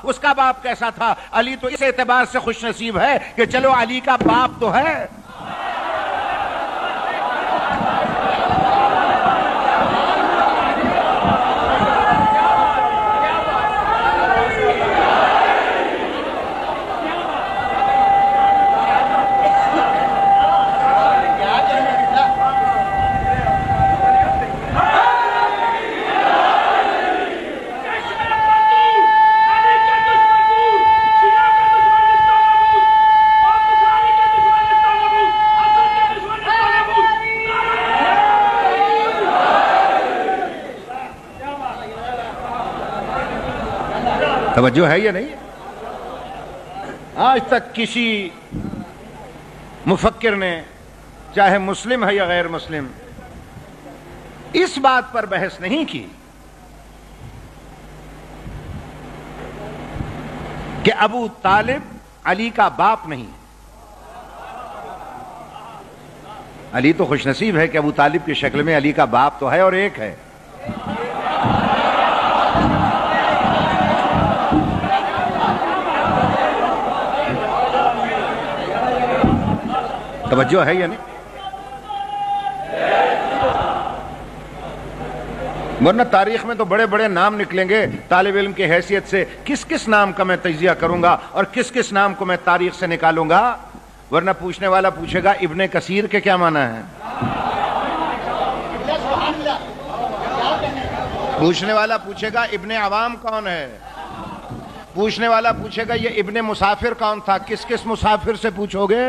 اس کا باپ کیسا تھا؟ علی تو اس اعتبار سے خوش نصیب ہے کہ چلو علی کا باپ تو ہے۔ توجہ ہے یا نہیں؟ آج تک کسی مفکر نے، چاہے مسلم ہے یا غیر مسلم، اس بات پر بحث نہیں کی کہ ابو طالب علی کا باپ نہیں۔ علی تو خوش نصیب ہے کہ ابو طالب کی شکل میں علی کا باپ تو ہے اور ایک ہے۔ توجہ ہے یا نہیں؟ ورنہ تاریخ میں تو بڑے بڑے نام نکلیں گے، طالب علم کی حیثیت سے کس کس نام کا میں تجزیہ کروں گا اور کس کس نام کو میں تاریخ سے نکالوں گا، ورنہ پوچھنے والا پوچھے گا ابن کثیر کے کیا معنی ہے؟ پوچھنے والا پوچھے گا ابن عوام کون ہے؟ پوچھنے والا پوچھے گا یہ ابن مسافر کون تھا؟ کس کس مسافر سے پوچھو گے؟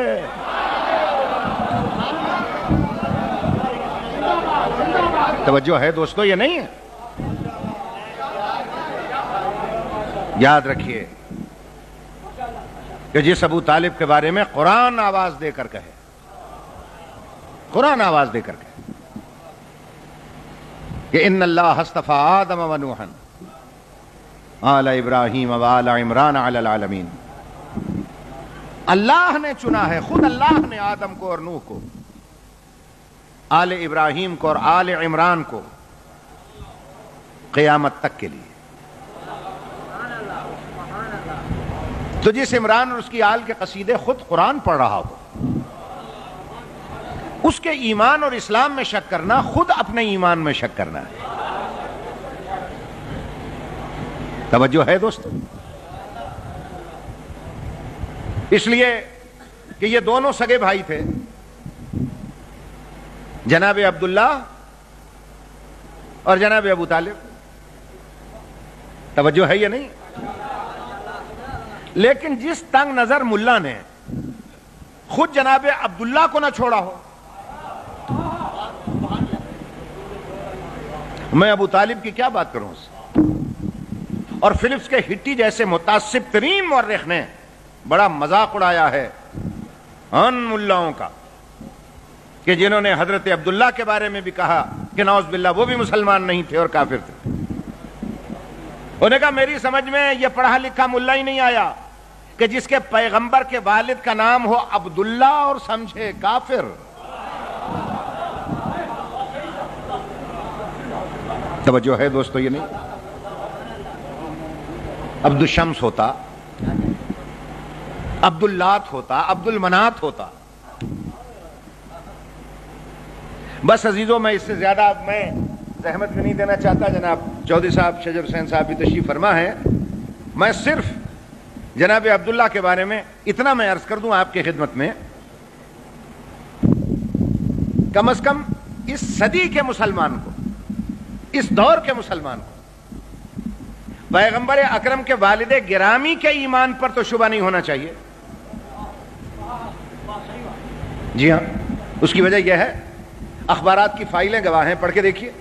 توجہ ہے دوستو یہ نہیں ہے؟ یاد رکھیے کہ جس ابو طالب کے بارے میں قرآن آواز دے کر کہے، قرآن آواز دے کر کہے کہ ان اللہ اصطفى آدم و نوحا آل ابراہیم و آل عمران علی العالمین، اللہ نے چنا ہے، خود اللہ نے آدم کو اور نوح کو، آل ابراہیم کو اور آل عمران کو قیامت تک کے لیے۔ تو جس عمران اور اس کی آل کے قصیدے خود قرآن پڑھ رہا ہو، اس کے ایمان اور اسلام میں شک کرنا خود اپنے ایمان میں شک کرنا ہے۔ توجہ ہے دوستو؟ اس لیے کہ یہ دونوں سگے بھائی تھے، جناب عبداللہ اور جناب ابو طالب۔ توجہ ہے یا نہیں؟ لیکن جس تنگ نظر ملا نے خود جناب عبداللہ کو نہ چھوڑا ہو، میں ابو طالب کی کیا بات کروں اس سے؟ اور فلپس کے ہٹی جیسے متعصب ترین مورخ نے بڑا مذاق اڑایا ہے ان ملاؤں کا کہ جنہوں نے حضرت عبداللہ کے بارے میں بھی کہا کہ نعوذ باللہ وہ بھی مسلمان نہیں تھے اور کافر تھے۔ انہوں نے کہا میری سمجھ میں یہ پڑھا لکھا ملا ہی نہیں آیا کہ جس کے پیغمبر کے والد کا نام ہو عبداللہ اور سمجھے کافر۔ توجہ ہے دوستو یہ نہیں؟ عبد الشمس ہوتا، عبد اللات ہوتا، عبد المنات ہوتا۔ بس عزیزوں میں اس سے زیادہ میں زحمت بھی نہیں دینا چاہتا، جناب چودھری صاحب شجر حسین صاحب بھی تشریف فرما ہے، میں صرف جناب عبداللہ کے بارے میں اتنا میں عرض کر دوں آپ کی خدمت میں، کم از کم اس صدی کے مسلمان کو، اس دور کے مسلمان کو پیغمبر اکرم کے والد گرامی کے ایمان پر تو شبہ نہیں ہونا چاہیے۔ جی ہاں، اس کی وجہ یہ ہے اخبارات کی فائلیں گواہ ہیں، پڑھ کے دیکھیے۔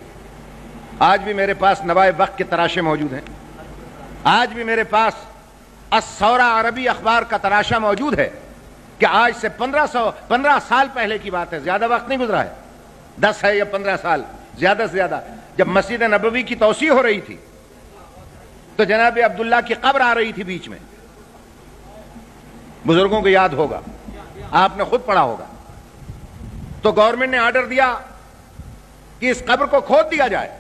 آج بھی میرے پاس نوائے وقت کے تراشے موجود ہیں، آج بھی میرے پاس الثورہ عربی اخبار کا تراشا موجود ہے کہ آج سے 15 سال پہلے کی بات ہے، زیادہ وقت نہیں گزرا ہے، 10 ہے یا 15 سال زیادہ سے زیادہ، جب مسجد نبوی کی توسیع ہو رہی تھی تو جناب عبداللہ کی قبر آ رہی تھی بیچ میں، بزرگوں کو یاد ہوگا، آپ نے خود پڑھا ہوگا، تو گورنمنٹ نے آرڈر دیا کہ اس قبر کو کھود دیا جائے۔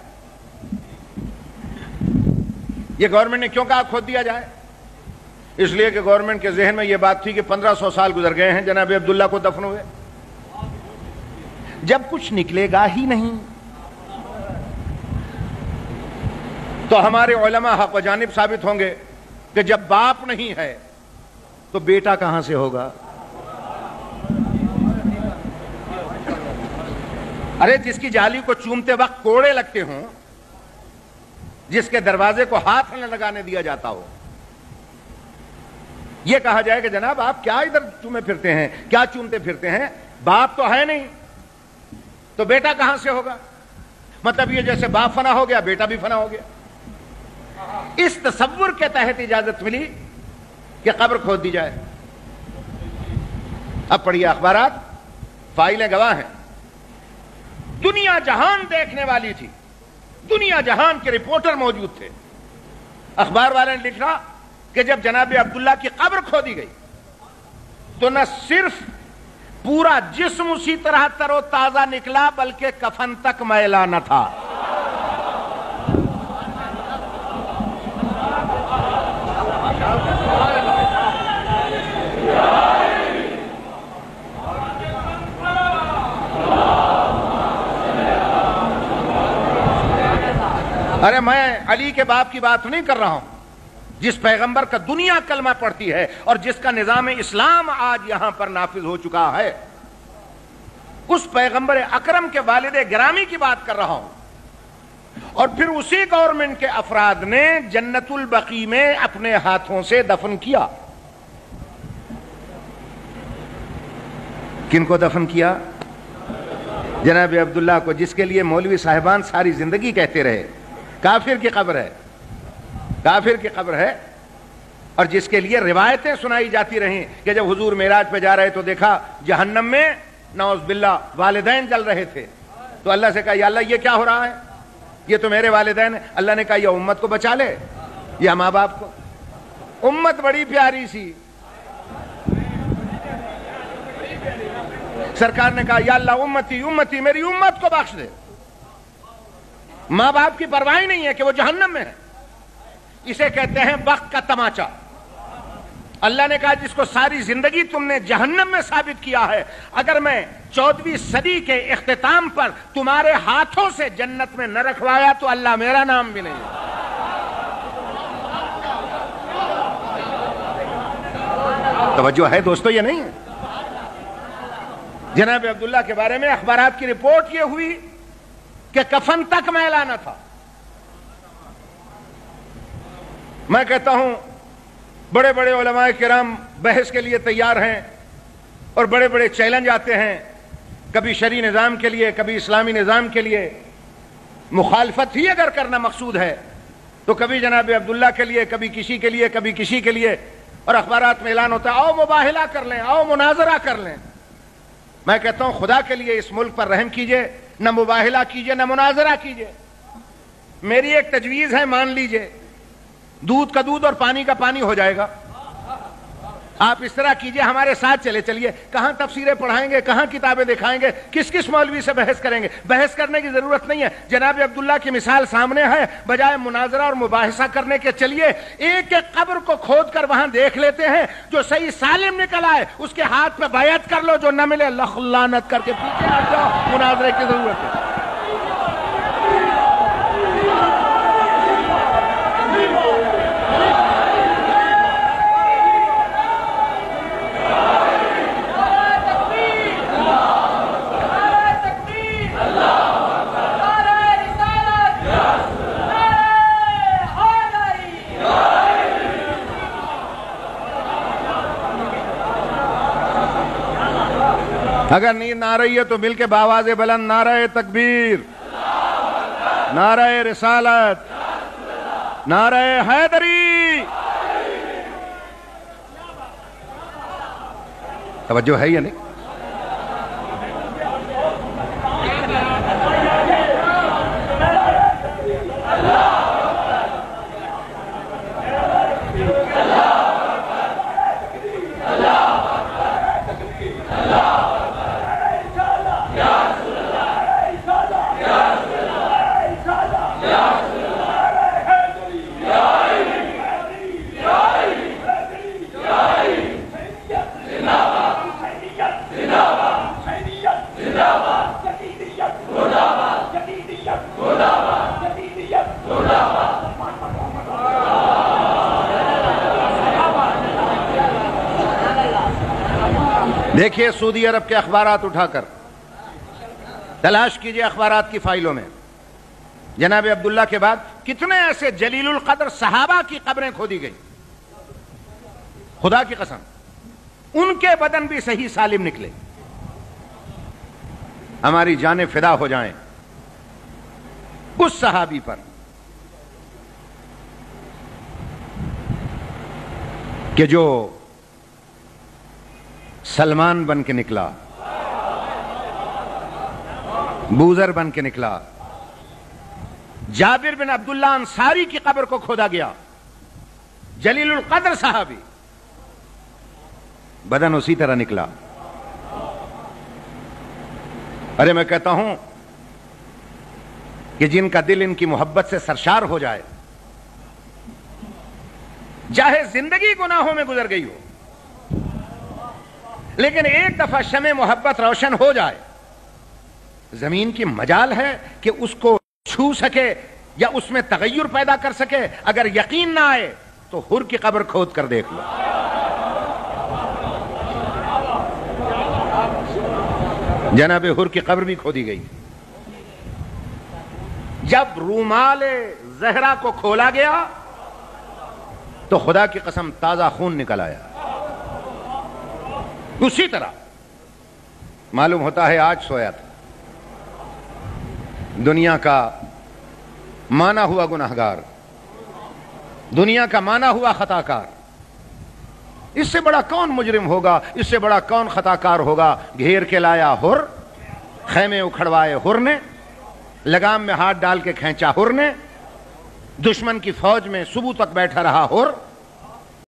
یہ گورنمنٹ نے کیوں کہا کھود دیا جائے؟ اس لیے کہ گورنمنٹ کے ذہن میں یہ بات تھی کہ 1500 سال گزر گئے ہیں جناب عبداللہ کو دفن ہوئے، جب کچھ نکلے گا ہی نہیں تو ہمارے علماء حق و جانب ثابت ہوں گے کہ جب باپ نہیں ہے تو بیٹا کہاں سے ہوگا؟ ارے جس کی جالی کو چومتے وقت کوڑے لگتے ہوں، جس کے دروازے کو ہاتھ نہ لگانے دیا جاتا ہو، یہ کہا جائے کہ جناب آپ کیا ادھر چومے پھرتے ہیں، کیا چومتے پھرتے ہیں، باپ تو ہے نہیں تو بیٹا کہاں سے ہوگا؟ مطلب یہ جیسے باپ فنا ہو گیا بیٹا بھی فنا ہو گیا۔ اس تصور کے تحت اجازت ملی کہ قبر کھود دی جائے۔ اب پڑھیے اخبارات، فائلیں گواہ ہیں، دنیا جہان دیکھنے والی تھی، دنیا جہان کے رپورٹر موجود تھے۔ اخبار والے نے لکھا کہ جب جناب عبداللہ کی قبر کھودی گئی تو نہ صرف پورا جسم اسی طرح تر و تازہ نکلا بلکہ کفن تک میلا نہ تھا۔ ارے میں علی کے باپ کی بات نہیں کر رہا ہوں، جس پیغمبر کا دنیا کلمہ پڑھتی ہے اور جس کا نظام اسلام آج یہاں پر نافذ ہو چکا ہے، اس پیغمبر اکرم کے والد گرامی کی بات کر رہا ہوں۔ اور پھر اسی گورنمنٹ کے افراد نے جنت البقیع میں اپنے ہاتھوں سے دفن کیا۔ کن کو دفن کیا؟ جناب عبداللہ کو، جس کے لیے مولوی صاحبان ساری زندگی کہتے رہے کافر کی قبر ہے، کافر کی قبر ہے، اور جس کے لیے روایتیں سنائی جاتی رہیں کہ جب حضور معراج پہ جا رہے تو دیکھا جہنم میں نعوذ باللہ والدین جل رہے تھے، تو اللہ سے کہا یا اللہ یہ کیا ہو رہا ہے، یہ تو میرے والدین ہیں۔ اللہ نے کہا یہ امت کو بچا لے، یا ماں باپ کو۔ امت بڑی پیاری سی، سرکار نے کہا یا اللہ امتی امتی، میری امت کو بخش دے۔ ماں باپ کی پرواہ نہیں ہے کہ وہ جہنم میں ہے، اسے کہتے ہیں وقت کا تماچا۔ اللہ نے کہا جس کو ساری زندگی تم نے جہنم میں ثابت کیا ہے، اگر میں 14ویں صدی کے اختتام پر تمہارے ہاتھوں سے جنت میں نہ رکھوایا تو اللہ میرا نام بھی نہیں ہے۔ توجہ ہے دوستو یہ نہیں ہے؟ جناب عبداللہ کے بارے میں اخبارات کی رپورٹ یہ ہوئی کہ کفن تک میلا نہ تھا۔ میں کہتا ہوں بڑے بڑے علماء کرام بحث کے لیے تیار ہیں اور بڑے بڑے چیلنج آتے ہیں، کبھی شرعی نظام کے لیے، کبھی اسلامی نظام کے لیے مخالفت ہی اگر کرنا مقصود ہے تو کبھی جناب عبداللہ کے لیے، کبھی کسی کے لیے، کبھی کسی کے لیے، اور اخبارات میں اعلان ہوتا ہے آؤ مباہلہ کر لیں، آؤ مناظرہ کر لیں۔ میں کہتا ہوں خدا کے لیے اس ملک پر رحم کیجئے، نہ مباہلہ کیجئے نہ مناظرہ کیجئے۔ میری ایک تجویز ہے، مان لیجئے، دودھ کا دودھ اور پانی کا پانی ہو جائے گا۔ آپ اس طرح کیجئے، ہمارے ساتھ چلیے، کہاں تفسیریں پڑھائیں گے، کہاں کتابیں دکھائیں گے، کس کس مولوی سے بحث کریں گے؟ بحث کرنے کی ضرورت نہیں ہے، جناب عبداللہ کی مثال سامنے ہے، بجائے مناظرہ اور مباحثہ کرنے کے چلیے ایک ایک قبر کو کھود کر وہاں دیکھ لیتے ہیں، جو صحیح سالم نکل آئے اس کے ہاتھ میں بیعت کر لو، جو نہ ملے لخ لعنت کر کے پیچھے ہٹ جاؤ، مناظرے کی ضرورت ہے۔ اگر نیند نہ آ رہی ہے تو مل کے بآواز بلند نعرہ تکبیر، نعرہ رسالت، نعرہ حیدری۔ توجہ ہے یا نہیں؟ دیکھیے سعودی عرب کے اخبارات اٹھا کر تلاش کیجئے اخبارات کی فائلوں میں، جناب عبداللہ کے بعد کتنے ایسے جلیل القدر صحابہ کی قبریں کھودی گئی، خدا کی قسم ان کے بدن بھی صحیح سالم نکلے۔ ہماری جانیں فدا ہو جائیں اس صحابی پر کہ جو سلمان بن کے نکلا، بوذر بن کے نکلا، جابر بن عبداللہ انصاری کی قبر کو کھودا گیا، جلیل القدر صحابی، بدن اسی طرح نکلا۔ ارے میں کہتا ہوں کہ جن کا دل ان کی محبت سے سرشار ہو جائے، چاہے زندگی گناہوں میں گزر گئی ہو، لیکن ایک دفعہ شمع محبت روشن ہو جائے، زمین کی مجال ہے کہ اس کو چھو سکے یا اس میں تغیر پیدا کر سکے۔ اگر یقین نہ آئے تو حر کی قبر کھود کر دیکھ لو۔ جناب حر کی قبر بھی کھودی گئی۔ جب رومال زہرا کو کھولا گیا تو خدا کی قسم تازہ خون نکل آیا۔ اسی طرح معلوم ہوتا ہے آج سویا تھا، دنیا کا مانا ہوا گناہگار، دنیا کا مانا ہوا خطا کار، اس سے بڑا کون مجرم ہوگا، اس سے بڑا کون خطا کار ہوگا؟ گھیر کے لایا حر، خیمے اکھڑوائے حر نے، لگام میں ہاتھ ڈال کے کھینچا حر نے، دشمن کی فوج میں صبح تک بیٹھا رہا حر،